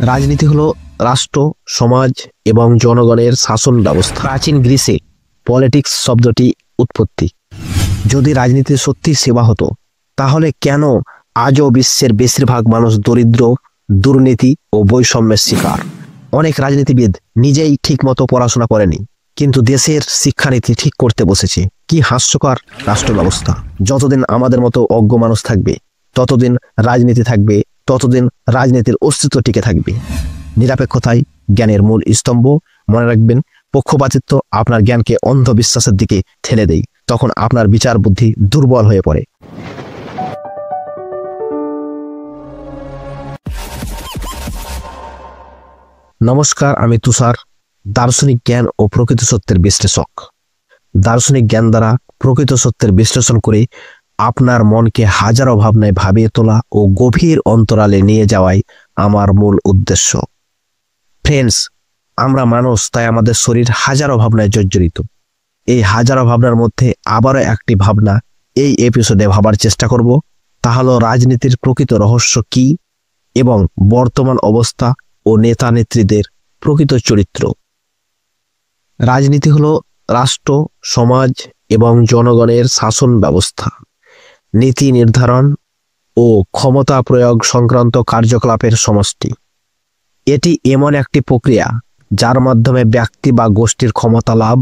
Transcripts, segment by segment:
রাজনীতি হলো রাষ্ট্র, সমাজ এবং জনগণের শাসন ব্যবস্থা। প্রাচীন গ্রিসে পলিটিক্স শব্দটি উৎপত্তি। যদি রাজনীতি সত্যি সেবা হতো, তাহলে কেন আজও বিশ্বের বেশিরভাগ মানুষ দরিদ্র, দুর্নীতি ও বৈষম্যের শিকার? অনেক রাজনীতিবিদ নিজেই ঠিকমতো পড়াশোনা করেনি, কিন্তু দেশের শিক্ষানীতি ঠিক করতে বসেছে। কি হাস্যকর রাষ্ট্র ব্যবস্থা! যতদিন আমাদের মতো অজ্ঞ মানুষ থাকবে, ততদিন রাজনীতি থাকবে, ততদিন রাজনীতির অস্তিত্ব টিকে থাকবে। নিরপেক্ষতাই জ্ঞানের মূল স্তম্ভ। মনে রাখবেন, পক্ষপাতিত্ব আপনার জ্ঞানকে অন্ধবিশ্বাসের দিকে ঠেলে দেয়। তখন আপনার বিচার বুদ্ধি দুর্বল হয়ে পড়ে। নমস্কার, আমি তুষার, দার্শনিক জ্ঞান ও প্রকৃত সত্যের বিশ্লেষক। দার্শনিক জ্ঞান দ্বারা প্রকৃত সত্যের বিশ্লেষণ করে আপনার মনকে হাজারো ভাবনায় ভাবিয়ে তোলা ও গভীর অন্তরালে নিয়ে যাওয়াই আমার মূল উদ্দেশ্য। ফ্রেন্ডস, আমরা মানুষ, তাই আমাদের শরীর হাজারো ভাবনায় জর্জরিত। এই হাজারো ভাবনার মধ্যে আবারও একটি ভাবনা এই এপিসোডে ভাবার চেষ্টা করব। তা হলো রাজনীতির প্রকৃত রহস্য কি এবং বর্তমান অবস্থা ও নেতা নেত্রীদের প্রকৃত চরিত্র। রাজনীতি হলো রাষ্ট্র, সমাজ এবং জনগণের শাসন ব্যবস্থা। নীতি নির্ধারণ ও ক্ষমতা প্রয়োগ সংক্রান্ত কার্যকলাপের সমষ্টি। এটি এমন একটি প্রক্রিয়া যার মাধ্যমে ব্যক্তি বা গোষ্ঠীর ক্ষমতা লাভ,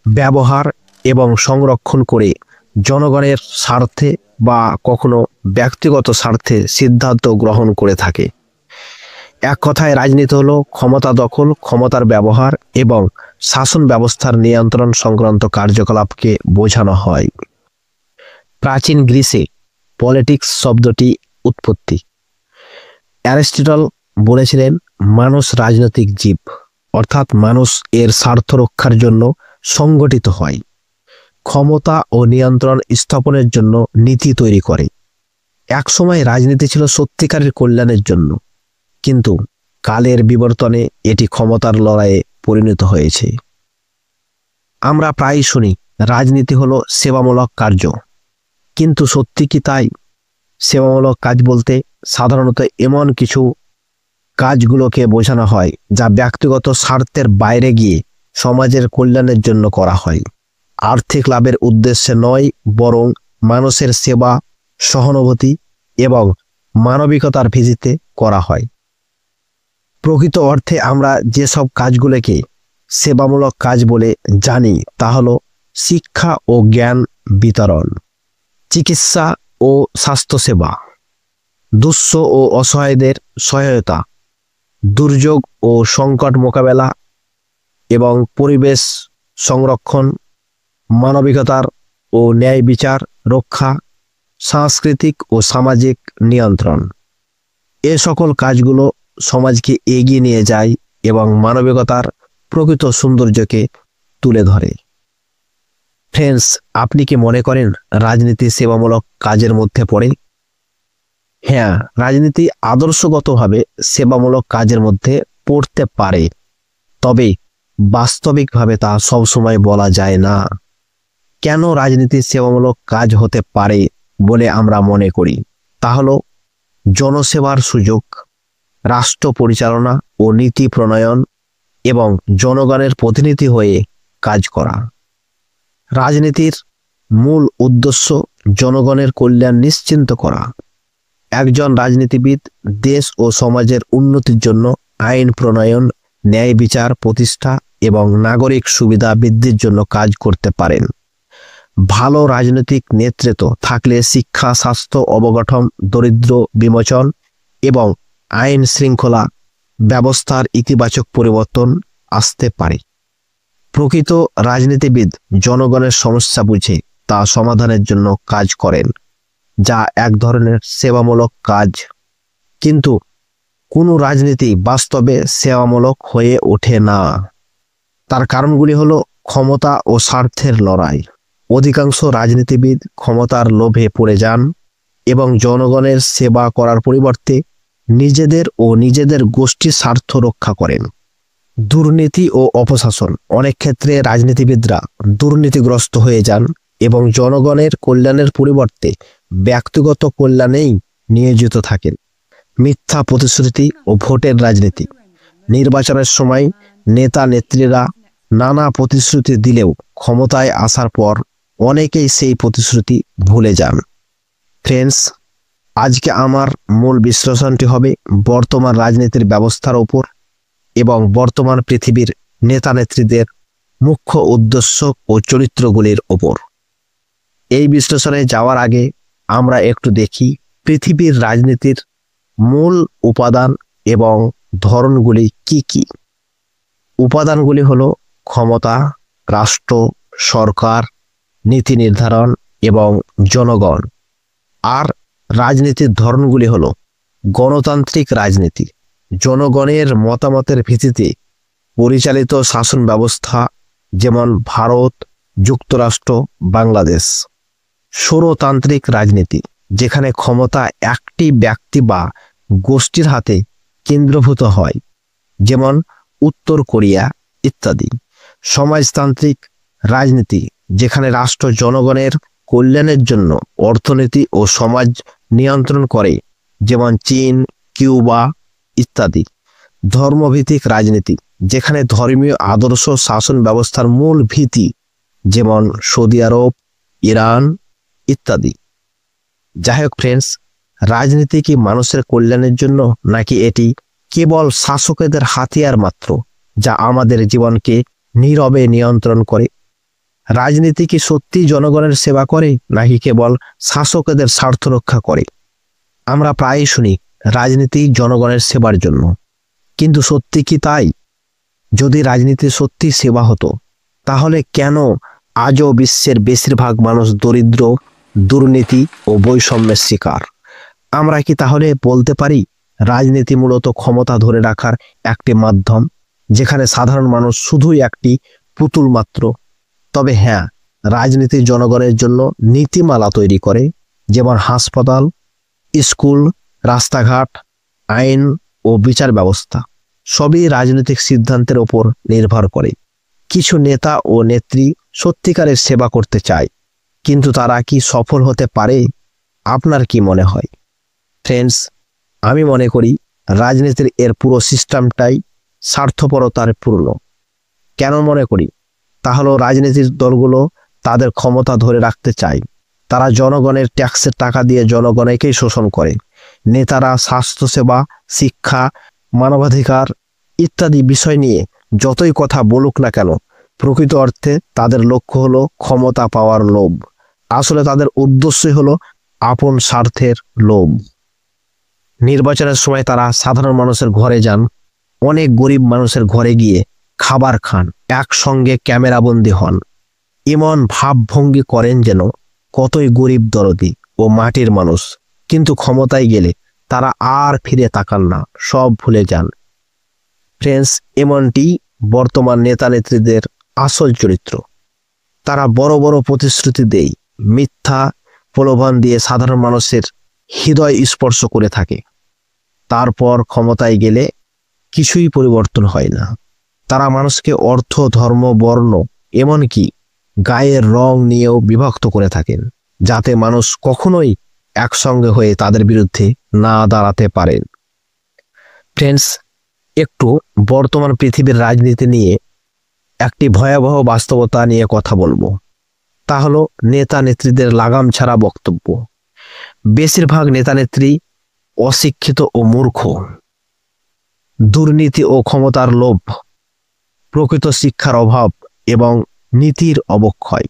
ব্যবহার এবং সংরক্ষণ করে জনগণের স্বার্থে বা কখনো ব্যক্তিগত স্বার্থে সিদ্ধান্ত গ্রহণ করে থাকে। এক কথায়, রাজনীতি হলো ক্ষমতা দখল, ক্ষমতার ব্যবহার এবং শাসন ব্যবস্থার নিয়ন্ত্রণ সংক্রান্ত কার্যকলাপকে বোঝানো হয়। প্রাচীন গ্রিসে পলিটিক্স শব্দটি উৎপত্তি। অ্যারিস্টটল বলেছিলেন, মানুষ রাজনৈতিক জীব, অর্থাৎ মানুষ এর স্বার্থ রক্ষার জন্য সংগঠিত হয়, ক্ষমতা ও নিয়ন্ত্রণ স্থাপনের জন্য নীতি তৈরি করে। একসময় রাজনীতি ছিল সত্যিকারের কল্যাণের জন্য, কিন্তু কালের বিবর্তনে এটি ক্ষমতার লড়াইয়ে পরিণত হয়েছে। আমরা প্রায়ই শুনি রাজনীতি হলো সেবামূলক কার্য, কিন্তু সত্যি কি তাই? সেবামূলক কাজ বলতে সাধারণত এমন কিছু কাজগুলোকে বোঝানো হয় যা ব্যক্তিগত স্বার্থের বাইরে গিয়ে সমাজের কল্যাণের জন্য করা হয়। আর্থিক লাভের উদ্দেশ্যে নয়, বরং মানুষের সেবা, সহানুভূতি এবং মানবিকতার ভিত্তিতে করা হয়। প্রকৃত অর্থে আমরা যেসব কাজগুলোকে সেবামূলক কাজ বলে জানি তা হলো শিক্ষা ও জ্ঞান বিতরণ, চিকিৎসা ও স্বাস্থ্যসেবা, দুঃস্থ ও অসহায়দের সহায়তা, দুর্যোগ ও সংকট মোকাবেলা এবং পরিবেশ সংরক্ষণ, মানবিকতার ও ন্যায় বিচার রক্ষা, সাংস্কৃতিক ও সামাজিক নিয়ন্ত্রণ। এ সকল কাজগুলো সমাজকে এগিয়ে নিয়ে যায় এবং মানবিকতার প্রকৃত সৌন্দর্যকে তুলে ধরে। ফ্রেন্ডস, আপনি কি মনে করেন রাজনীতি সেবামূলক কাজের মধ্যে পড়ে? হ্যাঁ, রাজনীতি আদর্শগতভাবে সেবামূলক কাজের মধ্যে পড়তে পারে, তবে বাস্তবিকভাবে তা সবসময় বলা যায় না। কেন রাজনীতি সেবামূলক কাজ হতে পারে বলে আমরা মনে করি? তা হলো জনসেবার সুযোগ, রাষ্ট্র পরিচালনা ও নীতি প্রণয়ন এবং জনগণের প্রতিনিধি হয়ে কাজ করা। রাজনীতির মূল উদ্দেশ্য জনগণের কল্যাণ নিশ্চিত করা। একজন রাজনীতিবিদ দেশ ও সমাজের উন্নতির জন্য আইন প্রণয়ন, ন্যায় বিচার প্রতিষ্ঠা এবং নাগরিক সুবিধা বৃদ্ধির জন্য কাজ করতে পারেন। ভালো রাজনৈতিক নেতৃত্ব থাকলে শিক্ষা, স্বাস্থ্য, অবকাঠামো, দরিদ্র বিমোচন এবং আইন শৃঙ্খলা ব্যবস্থার ইতিবাচক পরিবর্তন আসতে পারে। প্রকৃত রাজনীতিবিদ জনগণের সমস্যা বুঝে তা সমাধানের জন্য কাজ করেন, যা এক ধরনের সেবামূলক কাজ। কিন্তু কোনো রাজনীতি বাস্তবে সেবামূলক হয়ে ওঠে না। তার কারণগুলি হলো ক্ষমতা ও স্বার্থের লড়াই। অধিকাংশ রাজনীতিবিদ ক্ষমতার লোভে পড়ে যান এবং জনগণের সেবা করার পরিবর্তে নিজেদের ও নিজেদের গোষ্ঠীর স্বার্থ রক্ষা করেন। দুর্নীতি ও অপশাসন। অনেক ক্ষেত্রে রাজনীতিবিদরা দুর্নীতিগ্রস্ত হয়ে যান এবং জনগণের কল্যাণের পরিবর্তে ব্যক্তিগত কল্যাণেই নিয়োজিত থাকেন। মিথ্যা প্রতিশ্রুতি ও ভোটের রাজনীতি। নির্বাচনের সময় নেতা নেত্রীরা নানা প্রতিশ্রুতি দিলেও ক্ষমতায় আসার পর অনেকেই সেই প্রতিশ্রুতি ভুলে যান। ফ্রেন্ডস, আজকে আমার মূল বিশ্লেষণটি হবে বর্তমান রাজনীতির ব্যবস্থার উপর এবং বর্তমান পৃথিবীর নেতা নেত্রীদের মুখ্য উদ্দেশ্য ও চরিত্রগুলির ওপর। এই বিশ্লেষণে যাওয়ার আগে আমরা একটু দেখি পৃথিবীর রাজনীতির মূল উপাদান এবং ধরনগুলি কি কি। উপাদানগুলি হলো ক্ষমতা, রাষ্ট্র, সরকার, নীতি নির্ধারণ এবং জনগণ। আর রাজনীতির ধরনগুলি হলো গণতান্ত্রিক রাজনীতি, জনগণের মতামতের ভিত্তিতে পরিচালিত শাসন ব্যবস্থা, যেমন ভারত, যুক্তরাষ্ট্র, বাংলাদেশ। স্বৈরতান্ত্রিক রাজনীতি, যেখানে ক্ষমতা একটি ব্যক্তি বা গোষ্ঠীর হাতে কেন্দ্রীভূত হয়, যেমন উত্তর কোরিয়া ইত্যাদি। সমাজতান্ত্রিক রাজনীতি, যেখানে রাষ্ট্র জনগণের কল্যাণের জন্য অর্থনীতি ও সমাজ নিয়ন্ত্রণ করে, যেমন চীন, কিউবা ইত্যাদি। ধর্মভিত্তিক রাজনীতি, যেখানে ধর্মীয় আদর্শ শাসন ব্যবস্থার মূল ভিত্তি, যেমন সৌদি আরব, ইরান ইত্যাদি। যাই হোক ফ্রেন্ডস, রাজনীতি কি মানুষের কল্যাণের জন্য, নাকি এটি কেবল শাসকেদের হাতিয়ার মাত্র যা আমাদের জীবনকে নীরবে নিয়ন্ত্রণ করে? রাজনীতি কি সত্যি জনগণের সেবা করে, নাকি কেবল শাসকেদের স্বার্থ রক্ষা করে? আমরা প্রায়ই শুনি রাজনীতি জনগণের সেবার জন্য, কিন্তু সত্যি কি তাই? যদি রাজনীতি সত্যি সেবা হতো, তাহলে কেন আজও বিশ্বের বেশিরভাগ মানুষ দরিদ্র, দুর্নীতি ও বৈষম্যের শিকার? আমরা কি তাহলে বলতে পারি রাজনীতি মূলত ক্ষমতা ধরে রাখার একটি মাধ্যম, যেখানে সাধারণ মানুষ শুধুই একটি পুতুল মাত্র? তবে হ্যাঁ, রাজনীতি জনগণের জন্য নীতিমালা তৈরি করে, যেমন হাসপাতাল, স্কুল, রাস্তাঘাট, আইন ও বিচার ব্যবস্থা। সবই রাজনৈতিক সিদ্ধান্তের ওপর নির্ভর করে। কিছু নেতা ও নেত্রী সত্যিকারের সেবা করতে চায়, কিন্তু তারা কি সফল হতে পারে? আপনার কি মনে হয়? ফ্রেন্ডস, আমি মনে করি রাজনীতির এর পুরো সিস্টেমটাই স্বার্থপরতার পূর্ণ। কেন মনে করি? তাহলে রাজনীতির দলগুলো তাদের ক্ষমতা ধরে রাখতে চায়। তারা জনগণের ট্যাক্সের টাকা দিয়ে জনগণকেই শোষণ করে। নেতারা স্বাস্থ্যসেবা, শিক্ষা, মানবাধিকার ইত্যাদি বিষয় নিয়ে যতই কথা বলুক না কেন, প্রকৃত অর্থে তাদের লক্ষ্য হলো ক্ষমতা পাওয়ার লোভ। আসলে তাদের উদ্দেশ্যই হলো আপন স্বার্থের লোভ। নির্বাচনের সময় তারা সাধারণ মানুষের ঘরে যান, অনেক গরিব মানুষের ঘরে গিয়ে খাবার খান, একসঙ্গে ক্যামেরাবন্দি হন, এমন ভাবভঙ্গি করেন যেন কতই গরিব দরদি ও মাটির মানুষ। কিন্তু ক্ষমতায় গেলে তারা আর ফিরে তাকান না, সব ভুলে যান। ফ্রেন্ডস, এমনটি বর্তমান নেতা নেত্রীদের আসল চরিত্র। তারা বড় বড় প্রতিশ্রুতি দেয়, মিথ্যা প্রলোভন দিয়ে সাধারণ মানুষের হৃদয় স্পর্শ করে থাকে। তারপর ক্ষমতায় গেলে কিছুই পরিবর্তন হয় না। তারা মানুষকে অর্থ, ধর্ম, বর্ণ এমনকি গায়ের রং নিয়েও বিভক্ত করে থাকেন, যাতে মানুষ কখনোই একসঙ্গে হয়ে তাদের বিরুদ্ধে না দাঁড়াতে পারেন। ফ্রেন্ডস, একটু বর্তমান পৃথিবীর রাজনীতি নিয়ে একটি ভয়াবহ বাস্তবতা নিয়ে কথা বলবো। তা হলো নেতা নেত্রীদের লাগাম ছাড়া বক্তব্য। বেশিরভাগ নেতা নেত্রী অশিক্ষিত ও মূর্খ। দুর্নীতি ও ক্ষমতার লোভ, প্রকৃত শিক্ষার অভাব এবং নীতির অবক্ষয়,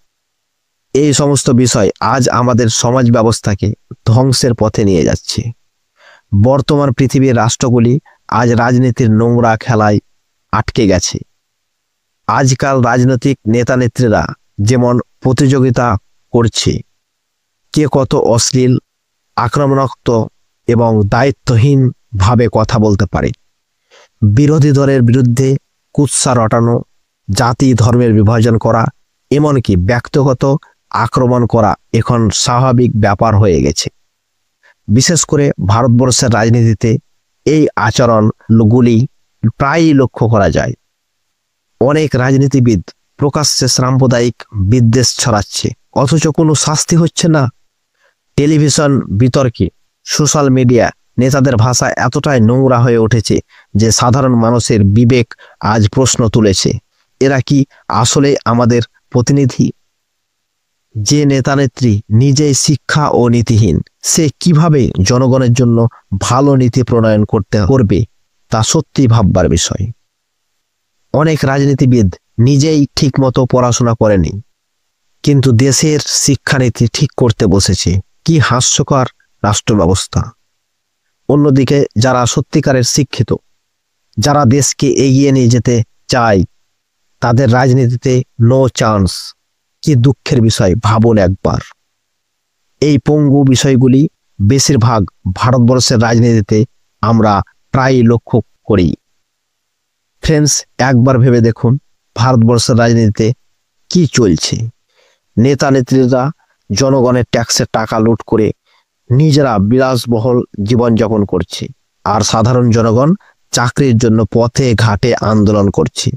এই সমস্ত বিষয় আজ আমাদের সমাজ ব্যবস্থাকে ধ্বংসের পথে নিয়ে যাচ্ছে। বর্তমান পৃথিবীর রাষ্ট্রগুলি আজ রাজনীতির নোংরা খেলায় আটকে গেছে। আজকাল রাজনৈতিক নেতা নেত্রীরা যেমন প্রতিযোগিতা করছে, কে কত অশ্লীল, আক্রমণাত্মক এবং দায়িত্বহীন ভাবে কথা বলতে পারে। বিরোধী দলের বিরুদ্ধে কুৎসা রটানো, জাতি ধর্মের বিভাজন করা, এমনকি ব্যক্তিগত আক্রমণ করা এখন স্বাভাবিক ব্যাপার হয়ে গেছে। বিশেষ করে ভারতবর্ষের রাজনীতিতে এই আচরণগুলি প্রায়ই লক্ষ্য করা যায়। অনেক রাজনীতিবিদ প্রকাশ্যে সাম্প্রদায়িক বিদ্বেষ ছড়াচ্ছে, অথচ কোনো শাস্তি হচ্ছে না। টেলিভিশন বিতর্কে, সোশ্যাল মিডিয়া নেতাদের ভাষা এতটাই নোংরা হয়ে উঠেছে যে সাধারণ মানুষের বিবেক আজ প্রশ্ন তুলেছে, এরা কি আসলে আমাদের প্রতিনিধি? যে নেতা নেত্রী নিজেই শিক্ষা ও নীতিহীন, সে কিভাবে জনগণের জন্য ভালো নীতি প্রণয়ন করবে তা সত্যি ভাববার বিষয়। অনেক রাজনীতিবিদ নিজেই ঠিকমতো পড়াশোনা করেনি, কিন্তু দেশের শিক্ষানীতি ঠিক করতে বসেছে। কি হাস্যকর রাষ্ট্র ব্যবস্থা! অন্যদিকে যারা সত্যিকারের শিক্ষিত, যারা দেশকে এগিয়ে নিয়ে যেতে চায়, তাদের রাজনীতিতে নো চান্স। কি দুঃখের বিষয় ভাবুন একবার। এই পঙ্গু বিষয়গুলি বেশিরভাগ ভারতবর্ষের রাজনীতিতে আমরা প্রায় লক্ষ্য করি। ফ্রেন্ডস, একবার ভেবে দেখুন ভারতবর্ষের রাজনীতিতে কি চলছে। নেতা নেত্রীরা জনগণের ট্যাক্সের টাকা লুট করে নিজেরা বিলাসবহুল জীবনযাপন করছে, আর সাধারণ জনগণ চাকরির জন্য পথে ঘাটে আন্দোলন করছে।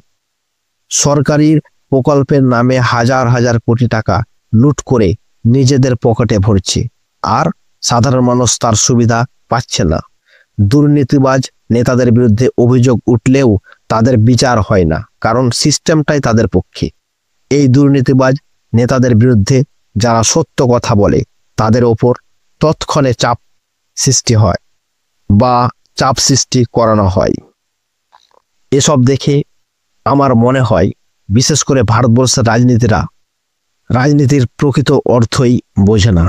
সরকারি প্রকল্পের নামে হাজার হাজার কোটি টাকা লুট করে নিজেদের পকেটে ভরছে, আর সাধারণ মানুষ তার সুবিধা পাচ্ছে না। দুর্নীতিবাজ নেতাদের বিরুদ্ধে অভিযোগ উঠলেও তাদের বিচার হয় না, কারণ সিস্টেমটাই তাদের পক্ষে। এই দুর্নীতিবাজ নেতাদের বিরুদ্ধে যারা সত্য কথা বলে তাদের ওপর তৎক্ষণে চাপ সৃষ্টি হয় বা চাপ সৃষ্টি করানো হয়। এসব দেখে আমার মনে হয় বিশেষ করে ভারতবর্ষের রাজনীতির প্রকৃত অর্থই বোঝে না।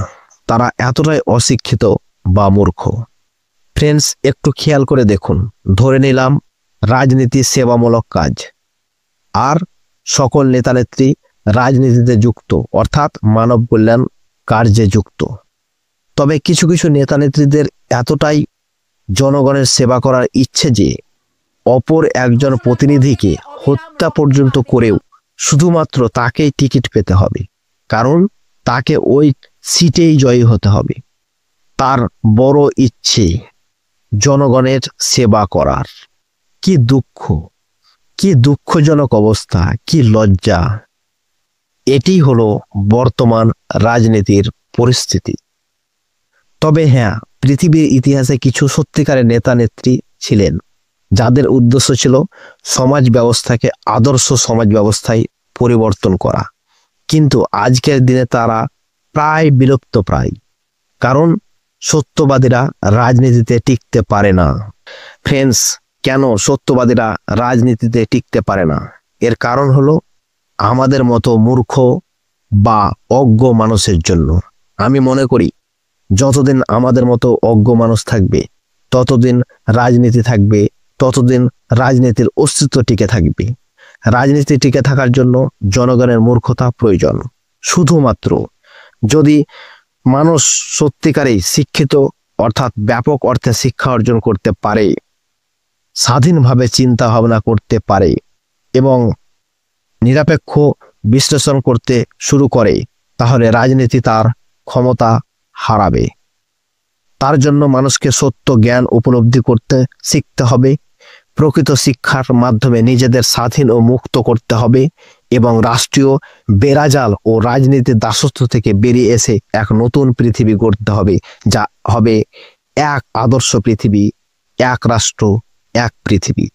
তারা এতটাই অশিক্ষিত বা মূর্খ। ফ্রেন্ডস, একটু খেয়াল করে দেখুন, ধরে নিলাম রাজনীতি সেবামূলক কাজ, আর সকল নেতানেত্রী রাজনীতিতে যুক্ত, অর্থাৎ মানব কল্যাণ কার্যে যুক্ত। তবে কিছু কিছু নেতানেত্রীদের এতটাই জনগণের সেবা করার ইচ্ছে যে অপর একজন প্রতিনিধিকে হত্যা পর্যন্ত করেও শুধুমাত্র তাকেই টিকিট পেতে হবে, কারণ তাকে ওই সিটেই জয়ী হতে হবে। তার বড় ইচ্ছে জনগণের সেবা করার। কি দুঃখ, কি দুঃখজনক অবস্থা, কি লজ্জা! এটি হলো বর্তমান রাজনীতির পরিস্থিতি। তবে হ্যাঁ, পৃথিবীর ইতিহাসে কিছু সত্যিকারের নেতা নেত্রী ছিলেন যাদের উদ্দেশ্য ছিল সমাজ ব্যবস্থাকে আদর্শ সমাজ ব্যবস্থায় পরিবর্তন করা, কিন্তু আজকের দিনে তারা প্রায় বিলুপ্ত প্রায়, কারণ সত্যবাদীরা রাজনীতিতে টিকতে পারে না। ফ্রেন্ডস, কেন সত্যবাদীরা রাজনীতিতে টিকতে পারে না? এর কারণ হলো আমাদের মতো মূর্খ বা অজ্ঞ মানুষের জন্য। আমি মনে করি যতদিন আমাদের মতো অজ্ঞ মানুষ থাকবে, ততদিন রাজনীতি থাকবে, ততদিন রাজনীতির অস্তিত্ব টিকে থাকবে। রাজনীতি টিকে থাকার জন্য জনগণের মূর্খতা প্রয়োজন। শুধুমাত্র যদি মানুষ সত্যিকারেই শিক্ষিত, অর্থাৎ ব্যাপক অর্থে শিক্ষা অর্জন করতে পারে, স্বাধীনভাবে চিন্তা ভাবনা করতে পারে এবং নিরপেক্ষ বিশ্লেষণ করতে শুরু করে, তাহলে রাজনীতি তার ক্ষমতা হারাবে। তার জন্য মানুষকে সত্য জ্ঞান উপলব্ধি করতে শিখতে হবে, প্রকৃত শিক্ষার মাধ্যমে নিজেদের স্বাধীন ও মুক্ত করতে হবে এবং রাষ্ট্রীয় বেড়াজাল ও রাজনীতির দাসত্ব থেকে বেরিয়ে এসে এক নতুন পৃথিবী গড়তে হবে, যা হবে এক আদর্শ পৃথিবী, এক রাষ্ট্র এক পৃথিবী।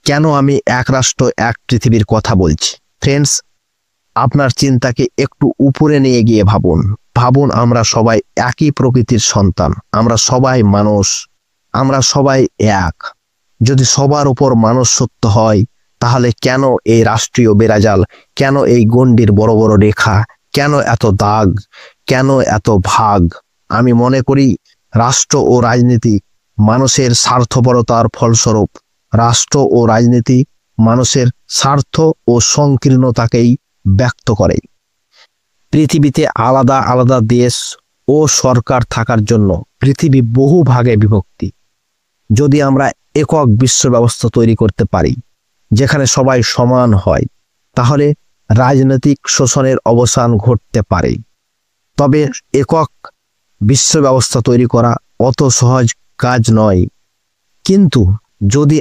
কেন আমি এক রাষ্ট্র এক পৃথিবীর কথা বলছি? ফ্রেন্ডস, আপনার চিন্তাকে একটু উপরে নিয়ে গিয়ে ভাবুন আমরা সবাই একই প্রকৃতির সন্তান, আমরা সবাই মানুষ, আমরা সবাই এক। যদি সবার উপর মানুষ সত্য হয়, তাহলে কেন এই রাষ্ট্রীয় বেড়াজাল, কেন এই গণ্ডির বড় বড় রেখা, কেন এত দাগ, কেন এত ভাগ? আমি মনে করি রাষ্ট্র ও রাজনীতি মানুষের স্বার্থপরতার ফলস্বরূপ। রাষ্ট্র ও রাজনীতি মানুষের স্বার্থ ও সংকীর্ণতাকেই ব্যক্ত করে। পৃথিবীতে আলাদা আলাদা দেশ ও সরকার থাকার জন্য পৃথিবী বহু ভাগে বিভক্তি। যদি আমরা একক বিশ্ব ব্যবস্থা তৈরি করতে পারি যেখানে সবাই সমান হয়, তাহলে রাজনৈতিক শোষণের অবসান ঘটতে পারে। তবে একক বিশ্ব ব্যবস্থা তৈরি করা অত সহজ কাজ নয়, কিন্তু যদি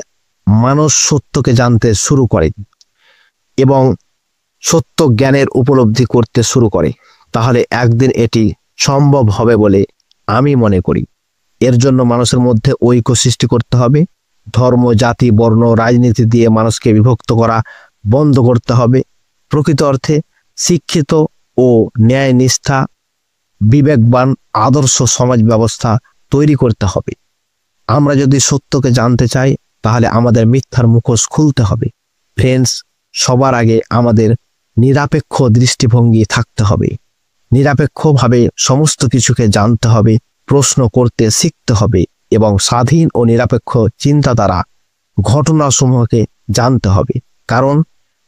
মানুষ সত্যকে জানতে শুরু করে এবং সত্য জ্ঞানের উপলব্ধি করতে শুরু করে, তাহলে একদিন এটি সম্ভব হবে বলে আমি মনে করি। এর জন্য মানুষের মধ্যে ঐক্য সৃষ্টি করতে হবে। ধর্ম, জাতি, বর্ণ, রাজনীতি দিয়ে মানুষকে বিভক্ত করা বন্ধ করতে হবে। প্রকৃত অর্থে শিক্ষিত ও ন্যায় নিষ্ঠা, বিবেকবান, আদর্শ সমাজ ব্যবস্থা তৈরি করতে হবে। আমরা যদি সত্যকে জানতে চাই তাহলে আমাদের মিথ্যার মুখোশ খুলতে হবে। ফ্রেন্ডস, সবার আগে আমাদের নিরপেক্ষ দৃষ্টিভঙ্গি থাকতে হবে। নিরপেক্ষভাবে সমস্ত কিছুকে জানতে হবে, প্রশ্ন করতে শিখতে হবে এবং স্বাধীন ও নিরপেক্ষ চিন্তা দ্বারা ঘটনাসমূহকে জানতে হবে। কারণ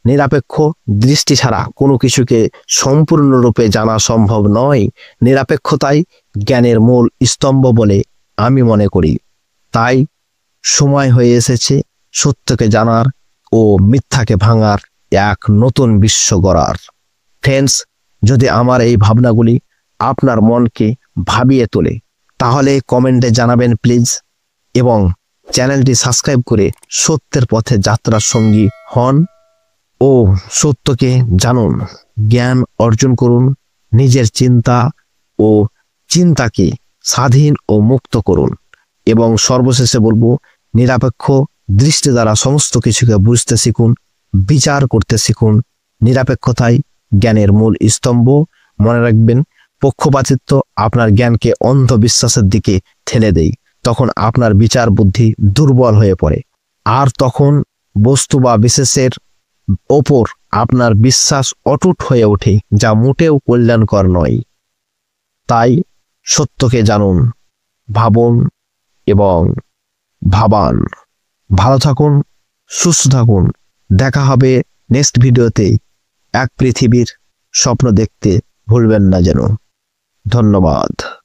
নিরপেক্ষ দৃষ্টি ছাড়া কোনো কিছুকে সম্পূর্ণরূপে জানা সম্ভব নয়। নিরপেক্ষতাই জ্ঞানের মূল স্তম্ভ বলে আমি মনে করি। তাই সময় হয়ে এসেছে সত্যকে জানার ও মিথ্যাকে ভাঙার এক নতুন বিশ্ব গড়ার। ফ্রেন্ডস, যদি আমার এই ভাবনাগুলি আপনার মনকে ভাবিয়ে তোলে তাহলে কমেন্টে জানাবেন প্লিজ, এবং চ্যানেলটি সাবস্ক্রাইব করে সত্যের পথে যাত্রার সঙ্গী হন ও সত্যকে জানুন, জ্ঞান অর্জন করুন, নিজের চিন্তা ও চিন্তাকে স্বাধীন ও মুক্ত করুন। এবং সর্বশেষে বলবো, নিরপেক্ষ দৃষ্টি দ্বারা সমস্ত কিছুকে বুঝতে শিখুন, বিচার করতে শিখুন। নিরপেক্ষতাই জ্ঞানের মূল স্তম্ভ। মনে রাখবেন, পক্ষপাতিত্ব আপনার জ্ঞানকে অন্ধবিশ্বাসের দিকে ঠেলে দেয়। তখন আপনার বিচার বুদ্ধি দুর্বল হয়ে পড়ে, আর তখন বস্তু বা বিশেষের ওপর আপনার বিশ্বাস অটুট হয়ে ওঠে, যা মোটেও কল্যাণকর নয়। তাই সত্যকে জানুন, ভাবুন এবং ভাবান। ভালো থাকুন, সুস্থ থাকুন। দেখা হবে নেক্সট ভিডিওতে। এক পৃথিবীর স্বপ্ন দেখতে ভুলবেন না যেন। ধন্যবাদ।